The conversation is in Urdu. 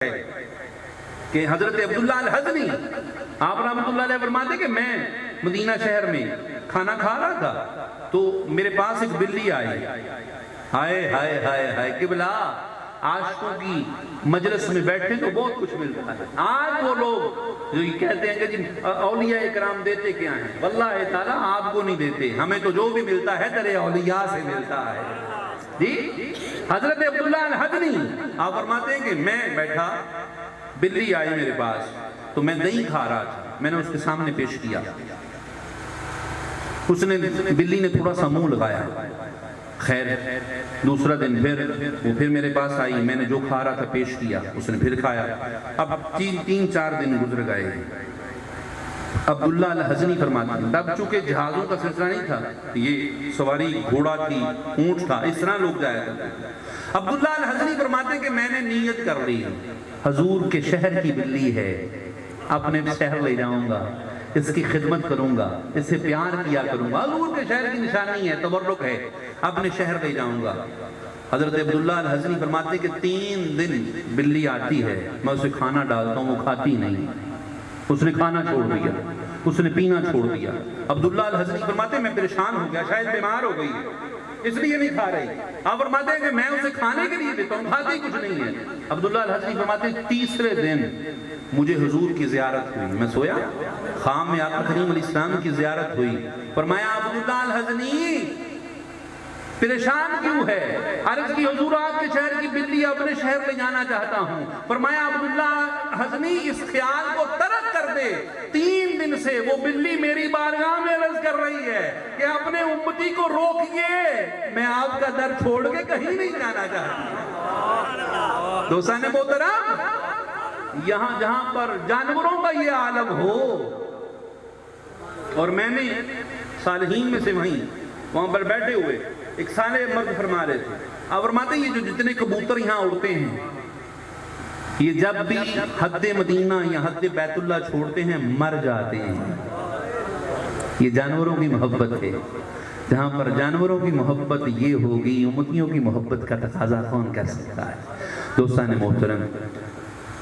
کہ حضرت عبداللہ الحزنی آپ رحمۃ اللہ علیہ فرماتے کہ میں مدینہ شہر میں کھانا کھا رہا تھا تو میرے پاس ایک بلی آئی. ہائے ہائے ہائے ہائے قبلہ، عاشقوں کی مجلس میں بیٹھے تو بہت کچھ ملتا ہے. آج وہ لوگ جو یہ کہتے ہیں کہ جی اولیاء اکرام دیتے کیا ہیں، واللہ تعالیٰ آپ کو نہیں دیتے، ہمیں تو جو بھی ملتا ہے درے اولیاء سے ملتا ہے. جی حضرت عبداللہ الحزنی آپ فرماتے ہیں کہ میں بیٹھا، بلی آئی میرے پاس تو میں دہی کھا رہا تھا، میں نے اس کے سامنے پیش کیا. اس نے بلی نے تھوڑا سا منہ لگایا. خیر دوسرا دن پھر میرے پاس آئی، میں نے جو کھا رہا تھا پیش کیا، اس نے پھر کھایا. اب تین چار دن گزر گئے. عبداللہ الحزنی فرماتے ہیں تب چونکہ جہازوں کا سلسلہ نہیں تھا، یہ سواری گھوڑا تھی، اونٹ تھا، اس طرح لوگ جایا کرتے. عبداللہ الحزنی فرماتے ہیں کہ میں نے نیت کر لی، حضور کے شہر کی بلی ہے، اپنے شہر لے جاؤں گا، اس کی خدمت کروں گا، اس سے پیار کیا کروں گا، حضور کے شہر کی نشانی ہے، تبرک ہے، اپنے شہر لے جاؤں گا. حضرت عبداللہ الحزنی فرماتے ہیں کہ 3 دن بلی آتی ہے، میں اسے کھانا ڈالتا ہوں، وہ کھاتی نہیں. اس نے کھانا چھوڑ دیا، اس نے پینا چھوڑ دیا. عبداللہ الحزنی فرماتے ہیں میں پریشان ہو گیا، شاید بیمار ہو گئی اس لیے نہیں کھا رہی. آپ فرماتے ہیں کہ میں اسے کھانے کے لیے دیتا ہوں، کھاتی کچھ نہیں ہے. عبداللہ الحزنی فرماتے ہیں تیسرے دن مجھے حضور کی زیارت ہوئی، میں سویا، خام میں آقا کریم علیہ السلام کی زیارت ہوئی. فرمایا عبداللہ الحزنی پریشان کیوں ہے؟ عرض کی حضور آپ کے شہر کی بلی اپنے شہر لے جانا چاہتا ہوں. فرمایا عبداللہ حزنی اس خیال کو ترک کر دے، 3 دن سے وہ بلی میری بارگاہ میں عرض کر رہی ہے کہ اپنے امتی کو روکیے، میں آپ کا در چھوڑ کے کہیں نہیں جانا چاہتا. دوستان محترم، یہاں جہاں پر جانوروں کا یہ عالم ہو، اور میں نے صالحین میں سے وہاں پر بیٹھے ہوئے ایک صالح مرد فرما رہے تھے. آپ فرماتے ہیں یہ جو جتنے کبوتر یہاں اڑتے ہیں، یہ جب بھی حد مدینہ یا حد بیت اللہ چھوڑتے ہیں مر جاتے ہیں. یہ جانوروں کی محبت ہے. جہاں پر جانوروں کی محبت یہ ہوگی، امتیوں کی محبت کا تقاضا کون کر سکتا ہے؟ دوستان محترم،